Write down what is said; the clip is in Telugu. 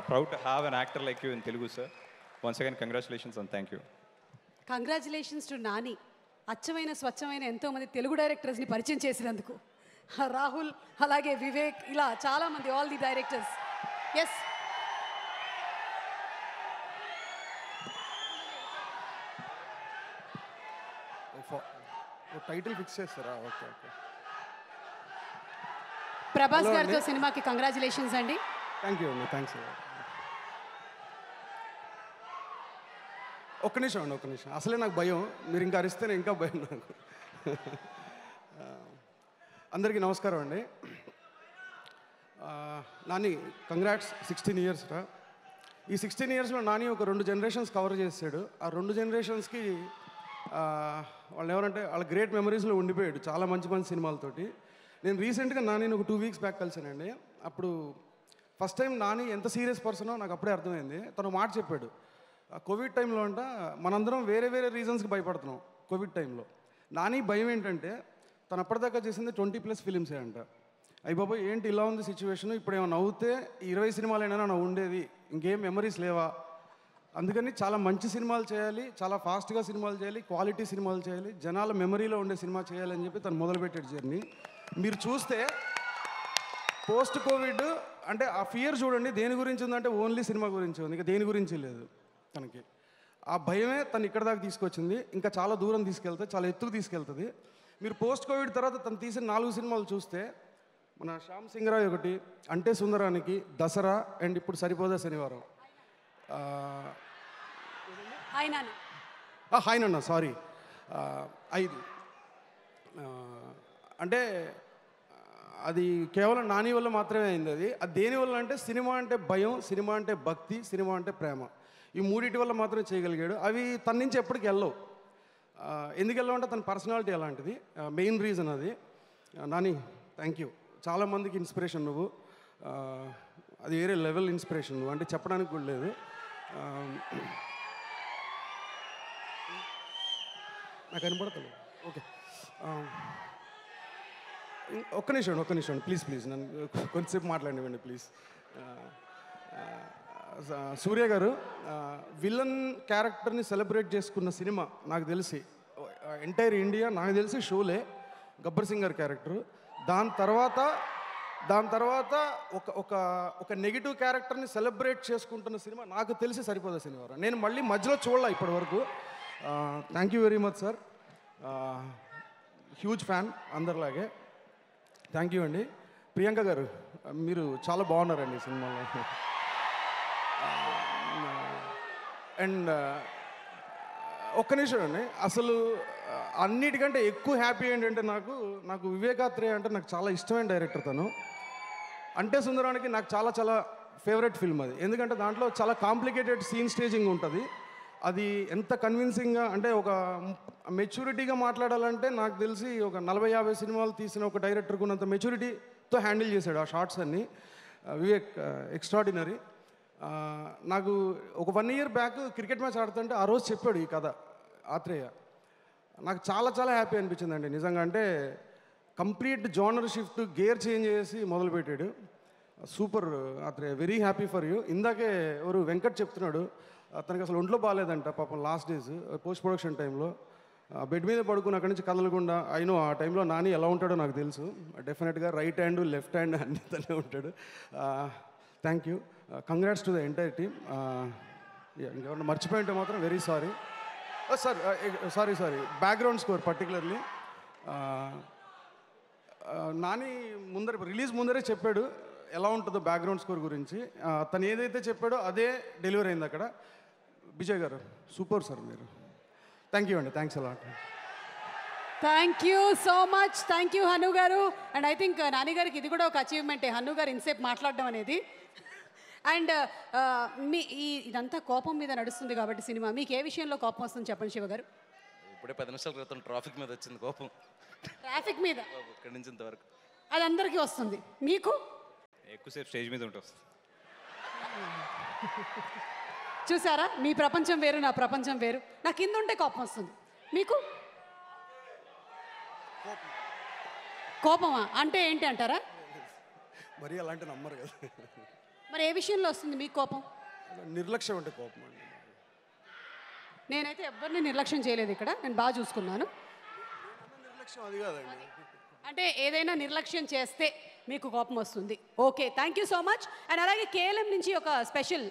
proud to have an actor like you in Telugu, sir. Once again, congratulations and thank you. Congratulations to Nani. అచ్చమైన స్వచ్ఛమైన ఎంతోమంది తెలుగు డైరెక్టర్స్ని పరిచయం చేసినందుకు. రాహుల్, అలాగే వివేక్, ఇలా చాలామంది, all the directors. Yes, title fix చేస్తారా? Okay okay. ప్రభాస్ గారితో సినిమాకి కంగ్రాచులేషన్స్ అండి. థ్యాంక్ యూ అండి, థ్యాంక్స్. ఒక్క నిమిషం అండి, ఒక్క నిమిషం. అసలే నాకు భయం, మీరు ఇంకా అరిస్తేనే ఇంకా భయం నాకు. అందరికీ నమస్కారం అండి. నాని కంగ్రాట్స్, 16 ఇయర్స్ రా. ఈ 16 ఇయర్స్లో నాని ఒక 2 జనరేషన్స్ కవర్ చేసాడు. ఆ 2 జనరేషన్స్కి వాళ్ళు ఎవరంటే వాళ్ళ గ్రేట్ మెమరీస్లో ఉండిపోయాడు చాలా మంచి మంచి సినిమాలతోటి. నేను రీసెంట్గా నానిని ఒక 2 వీక్స్ బ్యాక్ కలిసానండి. అప్పుడు ఫస్ట్ టైం నాని ఎంత సీరియస్ పర్సనో నాకు అప్పుడే అర్థమైంది. తను మాట చెప్పాడు, కోవిడ్ టైంలో అంట మనందరం వేరే వేరే రీజన్స్కి భయపడుతున్నాం కోవిడ్ టైంలో. నాని భయం ఏంటంటే తను అప్పటిదాకా చేసింది 20+ ఫిలిమ్సే అంట. అయ్యి బాబోయ్ ఏంటి ఇలా ఉంది సిచ్యువేషన్, ఇప్పుడు ఏమైనా నవ్వుతే 20 సినిమాలైనా నా ఉండేది, ఇంకేం మెమరీస్ లేవా, అందుకని చాలా మంచి సినిమాలు చేయాలి, చాలా ఫాస్ట్గా సినిమాలు చేయాలి, క్వాలిటీ సినిమాలు చేయాలి, జనాల మెమరీలో ఉండే సినిమా చేయాలని చెప్పి తను మొదలుపెట్టాడు జర్నీ. మీరు చూస్తే పోస్ట్ కోవిడ్ అంటే ఆ ఫియర్ చూడండి దేని గురించి ఉందంటే ఓన్లీ సినిమా గురించి ఉంది, ఇంకా దేని గురించి లేదు తనకి. ఆ భయమే తను ఇక్కడ దాకా తీసుకొచ్చింది, ఇంకా చాలా దూరం తీసుకెళ్తుంది, చాలా ఎత్తుకు తీసుకెళ్తుంది. మీరు పోస్ట్ కోవిడ్ తర్వాత తను తీసిన 4 సినిమాలు చూస్తే మన శ్యామ్ సింగరాయ్ ఒకటి, అంటే సుందరానికి, దసరా అండ్ ఇప్పుడు సరిపోదా శనివారం, హాయ్ నాన్న, సారీ 5. అంటే అది కేవలం నాని వల్ల మాత్రమే అయింది. అది దేనివల్ల అంటే సినిమా అంటే భయం, సినిమా అంటే భక్తి, సినిమా అంటే ప్రేమ, ఈ 3 వల్ల మాత్రమే చేయగలిగాడు. అవి తన నుంచి ఎప్పటికి వెళ్ళవు. ఎందుకు వెళ్ళవు అంటే తన పర్సనాలిటీ అలాంటిది, మెయిన్ రీజన్ అది. నాని థ్యాంక్ యూ, చాలామందికి ఇన్స్పిరేషన్ నువ్వు, అది వేరే లెవెల్ ఇన్స్పిరేషన్ నువ్వు, అంటే చెప్పడానికి కూడా లేదు. నాకు కనపడతలేదు. ఓకే, ఒక్క నిమిషం ప్లీజ్ నన్ను కొంచెంసేపు మాట్లాడివ్వండి ప్లీజ్. సూర్య గారు విలన్ క్యారెక్టర్ని సెలబ్రేట్ చేసుకున్న సినిమా నాకు తెలిసి ఎంటైర్ ఇండియా నాకు తెలిసి షోలే గబ్బర్ సింగ్ గారి క్యారెక్టరు. దాని తర్వాత ఒక నెగిటివ్ క్యారెక్టర్ని సెలబ్రేట్ చేసుకుంటున్న సినిమా నాకు తెలిసి సరిపోదా శనివారం. నేను మళ్ళీ మధ్యలో చూడలే ఇప్పటి వరకు. Thank you very much sir, huge fan అందరిలాగే. థ్యాంక్ యూ అండి. ప్రియాంక గారు మీరు చాలా బాగున్నారండి ఈ సినిమాలో. అండ్ ఒక్క నిమిషం అండి, అసలు అన్నిటికంటే ఎక్కువ హ్యాపీ ఏంటంటే నాకు వివేకాత్రేయ అంటే నాకు చాలా ఇష్టమైన డైరెక్టర్ తను. అంటే సుందరానికి నాకు చాలా చాలా ఫేవరెట్ ఫిల్మ్ అది, ఎందుకంటే దాంట్లో చాలా కాంప్లికేటెడ్ సీన్ స్టేజింగ్ ఉంటుంది. అది ఎంత కన్విన్సింగ్గా అంటే ఒక మెచ్యూరిటీగా మాట్లాడాలంటే నాకు తెలిసి ఒక 40-50 సినిమాలు తీసిన ఒక డైరెక్టర్కి ఉన్నంత మెచ్యూరిటీతో హ్యాండిల్ చేశాడు ఆ షార్ట్స్ అన్నీ. వివేక్ ఎక్స్ట్రాడినరీ. నాకు ఒక 1 year బ్యాక్ క్రికెట్ మ్యాచ్ ఆడుతుంటే ఆ రోజు చెప్పాడు ఈ కథ ఆత్రేయ. నాకు చాలా చాలా హ్యాపీ అనిపించిందండి నిజంగా. అంటే complete genre shift, gear change చేసి మొదలుపెట్టాడు. Super Athreya, very happy for you. ఇందాకే ఎవరు వెంకట్ చెప్తున్నాడు తనకి అసలు ఒంట్లో బాగాలేదంట పాపం, లాస్ట్ డేస్ పోస్ట్ ప్రొడక్షన్ టైంలో బెడ్ మీద పడుకుని అక్కడి నుంచి కదలకుండా. అయినో ఆ టైంలో నాని ఎలా ఉంటాడో నాకు తెలుసు, డెఫినెట్గా రైట్ హ్యాండ్ లెఫ్ట్ హ్యాండ్ అన్ని తనే ఉంటాడు. Thank you, congrats to the entire team. ఇంకెవరన్నా మర్చిపోయింటే మాత్రం very sorry sir. Sorry background score particularly Nani release ముందరే చెప్పాడు ఎలా ఉంటుందో బ్యాక్గ్రౌండ్ స్కోర్ గురించి. తను ఏదైతే చెప్పాడో అదే డెలివరీ అయింది అక్కడ. విజయ్ గారు సూపర్ సార్ మీరు. థ్యాంక్ యూ అండి, thanks a lot. Thank you so much. Thank you Hanu గారు. అండ్ ఐ థింక్ నాని గారికి ఇది కూడా ఒక అచీవ్మెంటే, హను గారు ఇంతసేపు మాట్లాడడం అనేది. అండ్ ఇదంతా కోపం మీద నడుస్తుంది కాబట్టి సినిమా, మీకు ఏ విషయంలో కోపం వస్తుంది చెప్పండి శివ గారు. ఇప్పుడే 10 నిమిషాల క్రితం ట్రాఫిక్ మీద వచ్చింది కోపం. ట్రాఫిక్ మీద ఇక్కడి నుంచి ఇంతవరకు అది అందరికీ వస్తుంది, మీకు ఎక్కువసేపు స్టేజ్ మీద ఉంటుంది. చూసారా, మీ ప్రపంచం వేరు నా ప్రపంచం వేరు. నాకు కింద ఉంటే కోపం వస్తుంది, మీకు కోపమా అంటే ఏంటి అంటారా? మరి అలాంటి నమ్మరు కదా. మరి ఏ విషయంలో వస్తుంది మీకు కోపం? నిర్లక్ష్యం అంటే కోపం అండి. నేనైతే ఎవరిని నిర్లక్ష్యం చేయలేదు ఇక్కడ, నేను బాగా చూసుకున్నాను. నిర్లక్ష్యం అది కాదండి. అంటే ఏదైనా నిర్లక్ష్యం చేస్తే మీకు కోపం వస్తుంది. Okay, thank you so much. And అలాగే కేఎల్ఎం నుంచి ఒక స్పెషల్